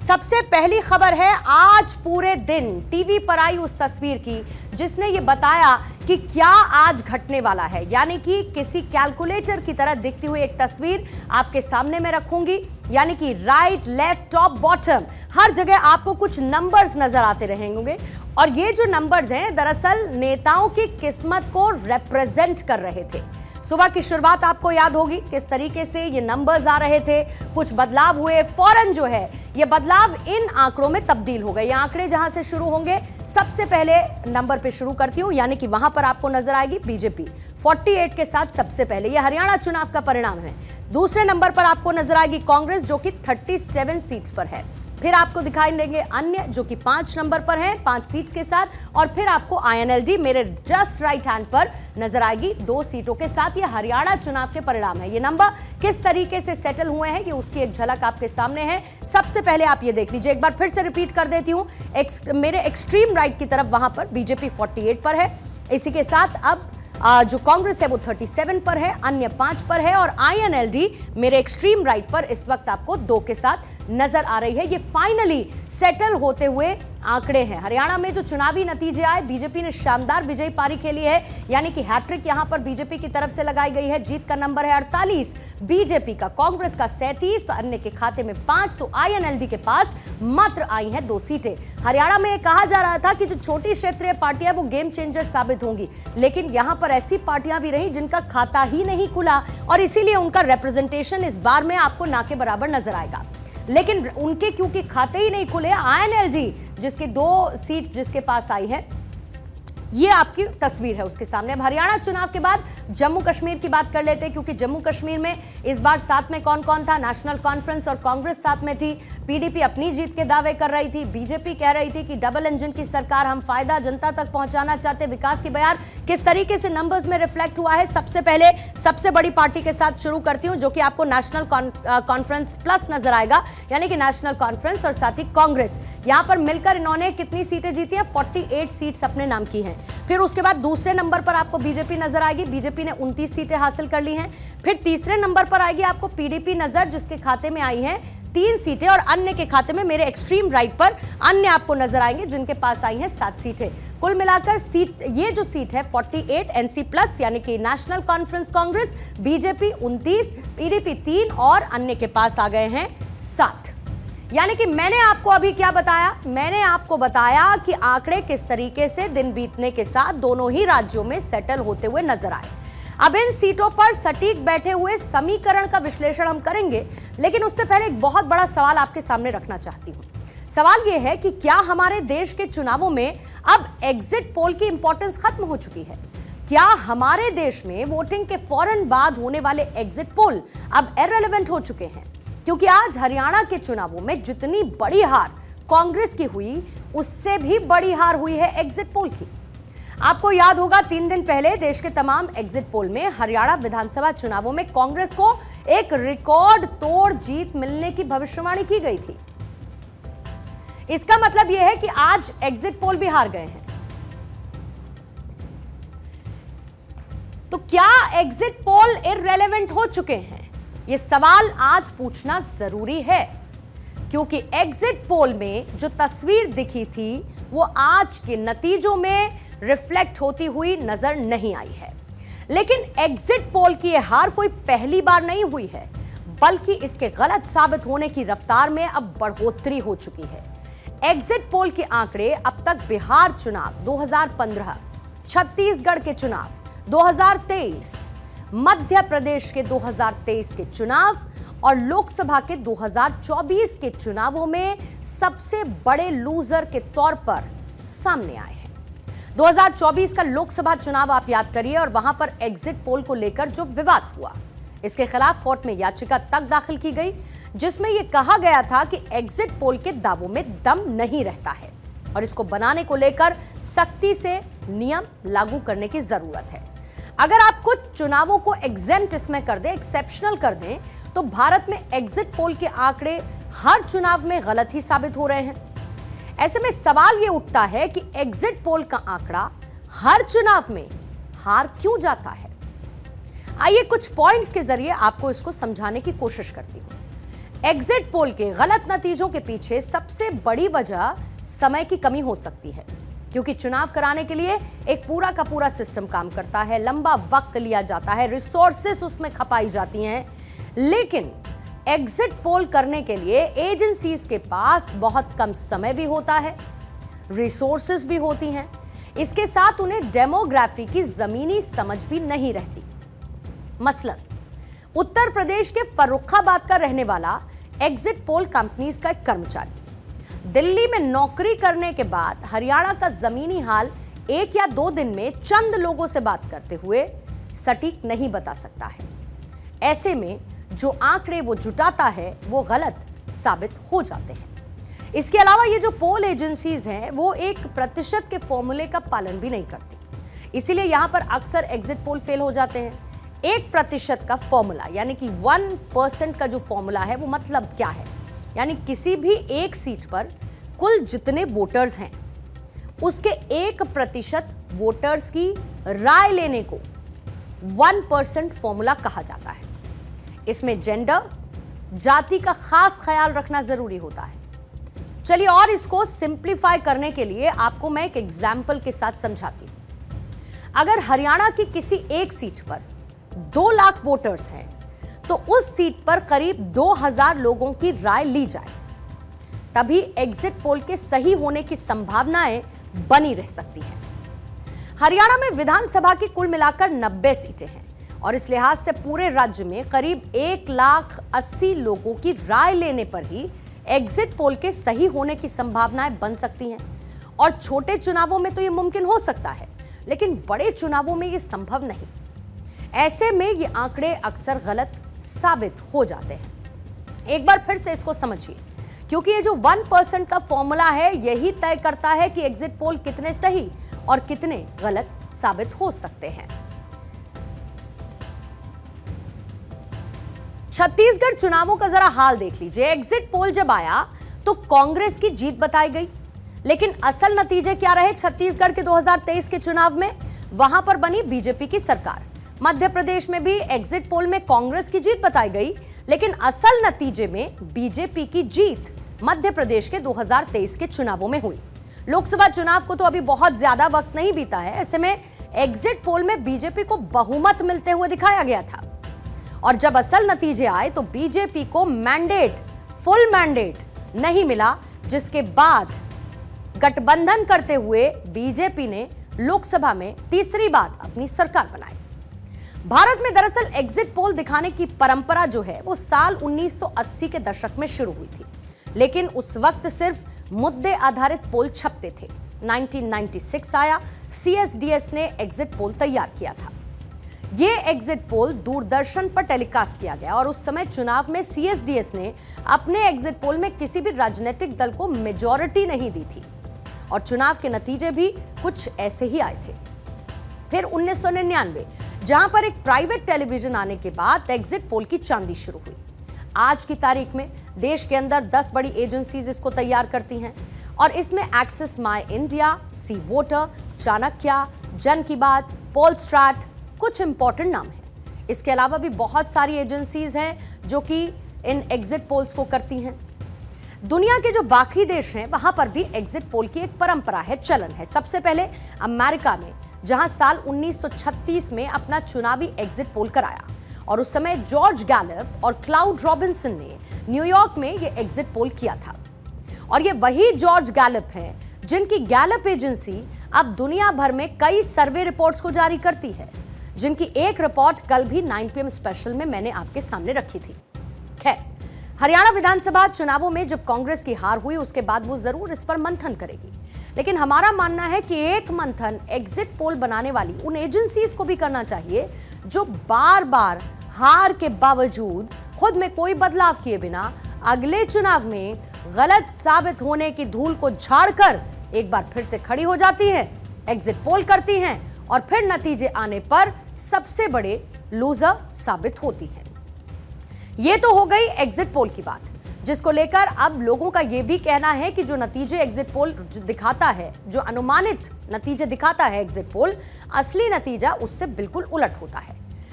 सबसे पहली खबर है, आज पूरे दिन टीवी पर आई उस तस्वीर की जिसने ये बताया कि क्या आज घटने वाला है। यानी कि किसी कैलकुलेटर की तरह दिखती हुई एक तस्वीर आपके सामने में रखूंगी। यानी कि राइट, लेफ्ट, टॉप, बॉटम, हर जगह आपको कुछ नंबर्स नजर आते रहेंगे और ये जो नंबर्स हैं दरअसल नेताओं की किस्मत को रिप्रेजेंट कर रहे थे। सुबह की शुरुआत आपको याद होगी किस तरीके से ये नंबर्स आ रहे थे, कुछ बदलाव हुए, फौरन जो है ये बदलाव इन आंकड़ों में तब्दील हो गए। ये आंकड़े जहां से शुरू होंगे, सबसे पहले नंबर पे शुरू करती हूं, यानी कि वहां पर आपको नजर आएगी बीजेपी 48 के साथ सबसे पहले। ये हरियाणा चुनाव का परिणाम है। दूसरे नंबर पर आपको नजर आएगी कांग्रेस जो कि 37 सीट्स पर है। फिर आपको दिखाई देंगे अन्य जो कि 5 नंबर पर हैं 5 सीट्स के साथ, और फिर आपको INLD मेरे जस्ट राइट हैंड पर नजर आएगी 2 सीटों के साथ। ये हरियाणा चुनाव के परिणाम है। ये नंबर किस तरीके से सेटल हुए हैं ये उसकी एक झलक आपके सामने है। सबसे पहले आप ये देख लीजिए, एक बार फिर से रिपीट कर देती हूं, मेरे एक्सट्रीम राइट की तरफ वहां पर बीजेपी 48 पर है। इसी के साथ अब जो कांग्रेस है वो 37 पर है, अन्य 5 पर है, और INLD मेरे एक्सट्रीम राइट पर इस वक्त आपको 2 के साथ नजर आ रही है। ये फाइनली सेटल होते हुए आंकड़े हैं। हरियाणा में जो चुनावी नतीजे आए, बीजेपी ने शानदार विजयी पारी खेली है, यानी कि हैट्रिक यहां पर बीजेपी की तरफ से लगाई गई है। जीत का नंबर है 48 बीजेपी का, कांग्रेस का 37, अन्य के खाते में 5, तो INLD के पास मात्र आई हैं 2 सीटें। हरियाणा में कहा जा रहा था कि जो छोटी क्षेत्रीय पार्टियां वो गेम चेंजर साबित होंगी, लेकिन यहां पर ऐसी पार्टियां भी रही जिनका खाता ही नहीं खुला और इसीलिए उनका रिप्रेजेंटेशन इस बार में आपको ना के बराबर नजर आएगा। लेकिन उनके क्योंकि खाते ही नहीं खुले, INLD जिसके 2 सीट जिसके पास आई है, ये आपकी तस्वीर है उसके सामने। अब हरियाणा चुनाव के बाद जम्मू कश्मीर की बात कर लेते हैं, क्योंकि जम्मू कश्मीर में इस बार साथ में कौन कौन था? नेशनल कॉन्फ्रेंस और कांग्रेस साथ में थी। PDP अपनी जीत के दावे कर रही थी, बीजेपी कह रही थी कि डबल इंजन की सरकार, हम फायदा जनता तक पहुंचाना चाहते, विकास की बयान किस तरीके से नंबर्स में रिफ्लेक्ट हुआ है। सबसे पहले सबसे बड़ी पार्टी के साथ शुरू करती हूं जो कि आपको नेशनल कॉन्फ्रेंस प्लस नजर आएगा, यानी कि नेशनल कॉन्फ्रेंस और साथ ही कांग्रेस। यहां पर मिलकर इन्होंने कितनी सीटें जीती है? 48 सीट्स अपने नाम की हैं। फिर उसके बाद दूसरे नंबर पर आपको बीजेपी नजर आएगी, बीजेपी ने 29 सीटें हासिल कर ली हैं। फिर तीसरे नंबर पर आएगी आपको PDP नजर, जिसके खाते में आई हैं 3 सीटें, और अन्य के खाते में मेरे एक्सट्रीम राइट पर अन्य आपको नजर आएंगे जिनके पास आई हैं 7 सीटें। कुल मिलाकर सीट, ये जो सीट है 48 NC प्लस, यानी कि national conference Congress, BJP 29, PDP 3 और अन्य के पास आ गए हैं 7। यानी कि मैंने आपको अभी क्या बताया? मैंने आपको बताया कि आंकड़े किस तरीके से दिन बीतने के साथ दोनों ही राज्यों में सेटल होते हुए नजर आए। अब इन सीटों पर सटीक बैठे हुए समीकरण का विश्लेषण हम करेंगे, लेकिन उससे पहले एक बहुत बड़ा सवाल आपके सामने रखना चाहती हूं। सवाल यह है कि क्या हमारे देश के चुनावों में अब एग्जिट पोल की इंपॉर्टेंस खत्म हो चुकी है? क्या हमारे देश में वोटिंग के फौरन बाद होने वाले एग्जिट पोल अब इररिलेवेंट हो चुके हैं? क्योंकि आज हरियाणा के चुनावों में जितनी बड़ी हार कांग्रेस की हुई, उससे भी बड़ी हार हुई है एग्जिट पोल की। आपको याद होगा 3 दिन पहले देश के तमाम एग्जिट पोल में हरियाणा विधानसभा चुनावों में कांग्रेस को एक रिकॉर्ड तोड़ जीत मिलने की भविष्यवाणी की गई थी। इसका मतलब यह है कि आज एग्जिट पोल भी हार गए हैं। तो क्या एग्जिट पोल इररिलेवेंट हो चुके हैं? यह सवाल आज पूछना जरूरी है, क्योंकि एग्जिट पोल में जो तस्वीर दिखी थी वो आज के नतीजों में रिफ्लेक्ट होती हुई नजर नहीं आई है। लेकिन एग्जिट पोल की यह हार कोई पहली बार नहीं हुई है, बल्कि इसके गलत साबित होने की रफ्तार में अब बढ़ोतरी हो चुकी है। एग्जिट पोल के आंकड़े अब तक बिहार चुनाव 2015, छत्तीसगढ़ के चुनाव 2023, मध्य प्रदेश के 2023 के चुनाव और लोकसभा के 2024 के चुनावों में सबसे बड़े लूजर के तौर पर सामने आए हैं। 2024 का लोकसभा चुनाव आप याद करिए, और वहां पर एग्जिट पोल को लेकर जो विवाद हुआ, इसके खिलाफ कोर्ट में याचिका तक दाखिल की गई, जिसमें यह कहा गया था कि एग्जिट पोल के दावों में दम नहीं रहता है और इसको बनाने को लेकर सख्ती से नियम लागू करने की जरूरत है। अगर आप कुछ चुनावों को एग्जेम्प्ट इसमें कर दें, एक्सेप्शनल कर दें, तो भारत में एग्जिट पोल के आंकड़े हर चुनाव में गलत ही साबित हो रहे हैं। ऐसे में सवाल यह उठता है कि एग्जिट पोल का आंकड़ा हर चुनाव में हार क्यों जाता है? आइए कुछ पॉइंट्स के जरिए आपको इसको समझाने की कोशिश करती हूं। एग्जिट पोल के गलत नतीजों के पीछे सबसे बड़ी वजह समय की कमी हो सकती है, क्योंकि चुनाव कराने के लिए एक पूरा का पूरा सिस्टम काम करता है, लंबा वक्त लिया जाता है, रिसोर्सेस उसमें खपाई जाती हैं। लेकिन एग्जिट पोल करने के लिए एजेंसीज के पास बहुत कम समय भी होता है, रिसोर्सेस भी होती हैं, इसके साथ उन्हें डेमोग्राफी की जमीनी समझ भी नहीं रहती। मसलन उत्तर प्रदेश के फर्रुखाबाद का रहने वाला एग्जिट पोल कंपनीज का एक कर्मचारी दिल्ली में नौकरी करने के बाद हरियाणा का जमीनी हाल 1 या 2 दिन में चंद लोगों से बात करते हुए सटीक नहीं बता सकता है। ऐसे में जो आंकड़े वो जुटाता है वो गलत साबित हो जाते हैं। इसके अलावा ये जो पोल एजेंसीज हैं वो 1% के फॉर्मूले का पालन भी नहीं करती, इसीलिए यहां पर अक्सर एग्जिट पोल फेल हो जाते हैं। 1% का फॉर्मूला यानी कि 1% का जो फॉर्मूला है वो मतलब क्या है, यानी किसी भी एक सीट पर कुल जितने वोटर्स हैं उसके 1% वोटर्स की राय लेने को 1% फॉर्मूला कहा जाता है। इसमें जेंडर, जाति का खास ख्याल रखना जरूरी होता है। चलिए और इसको सिंप्लीफाई करने के लिए आपको मैं एक एग्जाम्पल के साथ समझाती हूं। अगर हरियाणा की किसी एक सीट पर 2 लाख वोटर्स हैं तो उस सीट पर करीब 2000 लोगों की राय ली जाए, तभी एग्जिट पोल के सही होने की संभावनाएं बनी रह सकती हैं। हरियाणा में विधानसभा की कुल मिलाकर 90 सीटें हैं और इस लिहाज से पूरे राज्य में करीब 1,80,000 लोगों की राय लेने पर ही एग्जिट पोल के सही होने की संभावनाएं बन सकती हैं। और छोटे चुनावों में तो यह मुमकिन हो सकता है, लेकिन बड़े चुनावों में यह संभव नहीं। ऐसे में ये आंकड़े अक्सर गलत साबित हो जाते हैं। एक बार फिर से इसको समझिए, क्योंकि ये जो 1% का फॉर्मूला है यही तय करता है कि एग्जिट पोल कितने सही और कितने गलत साबित हो सकते हैं। छत्तीसगढ़ चुनावों का जरा हाल देख लीजिए। एग्जिट पोल जब आया तो कांग्रेस की जीत बताई गई, लेकिन असल नतीजे क्या रहे छत्तीसगढ़ के 2023 के चुनाव में? वहां पर बनी बीजेपी की सरकार। मध्य प्रदेश में भी एग्जिट पोल में कांग्रेस की जीत बताई गई, लेकिन असल नतीजे में बीजेपी की जीत मध्य प्रदेश के 2023 के चुनावों में हुई। लोकसभा चुनाव को तो अभी बहुत ज्यादा वक्त नहीं बीता है, ऐसे में एग्जिट पोल में बीजेपी को बहुमत मिलते हुए दिखाया गया था। और जब असल नतीजे आए तो बीजेपी को फुल मैंडेट नहीं मिला, जिसके बाद गठबंधन करते हुए बीजेपी ने लोकसभा में तीसरी बार अपनी सरकार बनाई। भारत में दरअसल एग्जिट पोल दिखाने की परंपरा जो है वो साल 1980 के दशक में शुरू हुई थी, लेकिन उस वक्त सिर्फ मुद्दे आधारित पोल छपते थे। 1996 आया, CSDS ने एग्जिट पोल तैयार किया था। यह एग्जिट पोल दूरदर्शन पर टेलीकास्ट किया गया और उस समय चुनाव में CSDS ने अपने एग्जिट पोल में किसी भी राजनीतिक दल को मेजॉरिटी नहीं दी थी और चुनाव के नतीजे भी कुछ ऐसे ही आए थे। फिर 1999 जहां पर एक प्राइवेट टेलीविजन आने के बाद एग्जिट पोल की चांदी शुरू हुई। आज की तारीख में देश के अंदर 10 बड़ी एजेंसीज इसको तैयार करती हैं और इसमें Axis My India, C Voter, Chanakya, Jan Ki बात, पोलस्ट्रैट कुछ इंपॉर्टेंट नाम हैं। इसके अलावा भी बहुत सारी एजेंसीज हैं जो कि इन एग्जिट पोल्स को करती हैं। दुनिया के जो बाकी देश हैं वहां पर भी एग्जिट पोल की एक परंपरा है, चलन है। सबसे पहले अमेरिका में, जहां साल 1936 में अपना चुनावी एग्जिट पोल कराया और उस समय जॉर्ज गैलप और क्लाउड रॉबिन्सन ने न्यूयॉर्क में यह एग्जिट पोल किया था। और ये वही जॉर्ज गैलप हैं जिनकी गैलप एजेंसी अब दुनिया भर में कई सर्वे रिपोर्ट्स को जारी करती है, जिनकी एक रिपोर्ट कल भी 9 PM स्पेशल में मैंने आपके सामने रखी थी। खैर, हरियाणा विधानसभा चुनावों में जब कांग्रेस की हार हुई उसके बाद वो जरूर इस पर मंथन करेगी, लेकिन हमारा मानना है कि एक मंथन एग्जिट पोल बनाने वाली उन एजेंसीज को भी करना चाहिए जो बार बार हार के बावजूद खुद में कोई बदलाव किए बिना अगले चुनाव में गलत साबित होने की धूल को झाड़कर एक बार फिर से खड़ी हो जाती हैं, एग्जिट पोल करती हैं और फिर नतीजे आने पर सबसे बड़े लूजर साबित होती हैं। ये तो हो गई एग्जिट पोल की बात, जिसको लेकर अब लोगों का यह भी कहना है कि जो नतीजे एग्जिट पोल दिखाता है, जो अनुमानित नतीजे दिखाता है एग्जिट पोल, असली नतीजा उससे बिल्कुल उलट होता है।